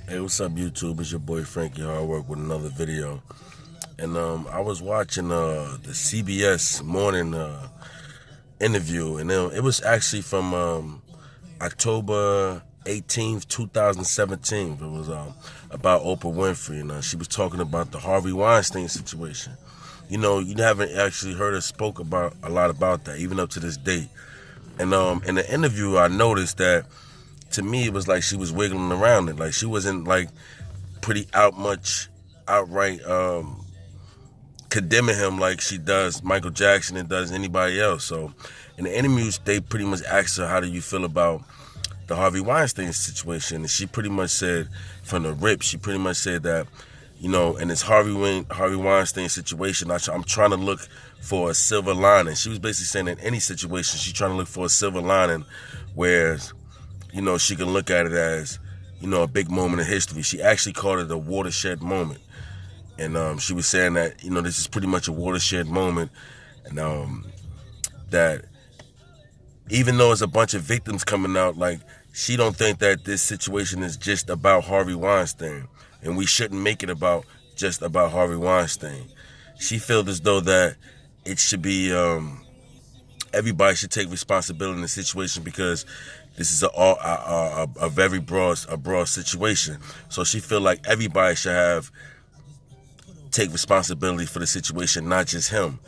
Hey, what's up, YouTube? It's your boy Frankiehardworkshow with another video. And I was watching the CBS morning interview, and it was actually from October 18th, 2017. It was about Oprah Winfrey, and she was talking about the Harvey Weinstein situation. You know, you haven't actually heard her spoke about a lot about that, even up to this date. And in the interview, I noticed that, to me, it was like she was wiggling around it. Like, she wasn't like pretty outright condemning him like she does Michael Jackson and does anybody else. So in the interviews, they pretty much asked her, how do you feel about the Harvey Weinstein situation? And she pretty much said, from the rip, she pretty much said that, you know, in this Harvey Weinstein situation, I'm trying to look for a silver lining. She was basically saying in any situation, she's trying to look for a silver lining, whereas, you know, she can look at it as, you know, a big moment in history. She actually called it a watershed moment. And she was saying that, you know, this is pretty much a watershed moment. And that even though it's a bunch of victims coming out, like, she don't think that this situation is just about Harvey Weinstein. And we shouldn't make it just about Harvey Weinstein. She feels as though that it should be, everybody should take responsibility in the situation, because this is a very broad situation. So she feel like everybody should take responsibility for the situation, not just him.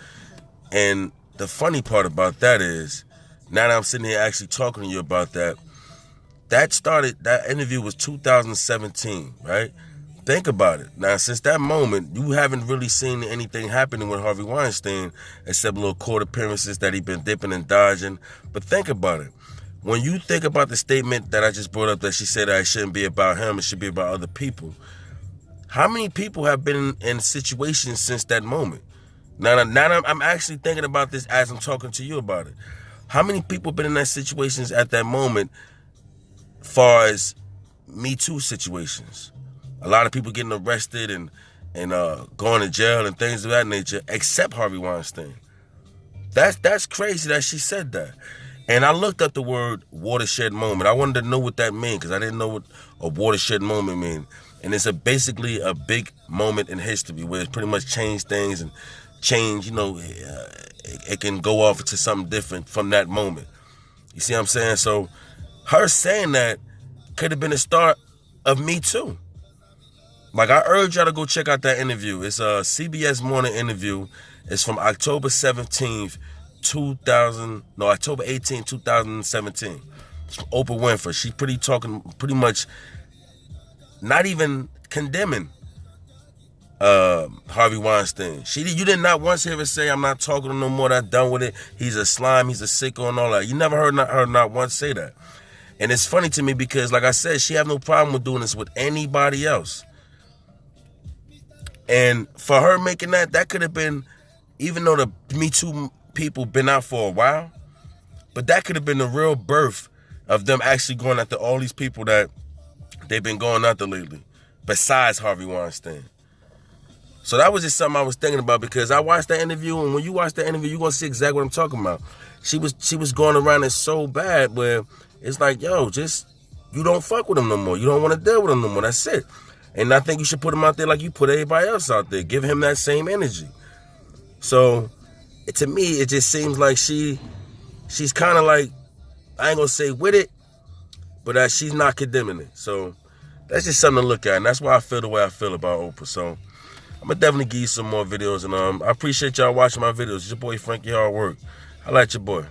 And the funny part about that is, now that I'm sitting here actually talking to you about that, that interview was 2017, right? Think about it. Now, since that moment, you haven't really seen anything happening with Harvey Weinstein except little court appearances that he's been dipping and dodging. But think about it. When you think about the statement that I just brought up, that she said that it shouldn't be about him, it should be about other people. How many people have been in situations since that moment? Now I'm actually thinking about this as I'm talking to you about it. How many people have been in that situations at that moment, far as Me Too situations? A lot of people getting arrested and going to jail and things of that nature, except Harvey Weinstein. That's crazy that she said that. And I looked up the word watershed moment. I wanted to know what that meant, because I didn't know what a watershed moment means. And it's basically a big moment in history where it's pretty much changed things and change, you know, it can go off to something different from that moment. You see what I'm saying? So her saying that could have been the start of Me Too. Like, I urge y'all to go check out that interview. It's a CBS morning interview. It's from October 17th, October 18th, 2017. It's from Oprah Winfrey. She pretty much not even condemning Harvey Weinstein. You did not once hear her say, I'm not talking to him no more, I'm done with it. He's a slime, he's a sicko and all that. You never heard her not once say that. And it's funny to me because, like I said, she have no problem with doing this with anybody else. And for her making that could have been, even though the Me Too people been out for a while, but that could have been the real birth of them actually going after all these people that they've been going after lately, besides Harvey Weinstein. So that was just something I was thinking about, because I watched that interview, and when you watch that interview, you're going to see exactly what I'm talking about. She was going around it so bad where it's like, yo, you don't fuck with him no more. You don't want to deal with him no more. That's it. And I think you should put him out there like you put everybody else out there. Give him that same energy. So to me, it just seems like she's kind of like, I ain't going to say with it, but she's not condemning it. So that's just something to look at. And that's why I feel the way I feel about Oprah. So I'm going to definitely give you some more videos. And I appreciate y'all watching my videos. It's your boy Frankiehardworkshow. I like your boy.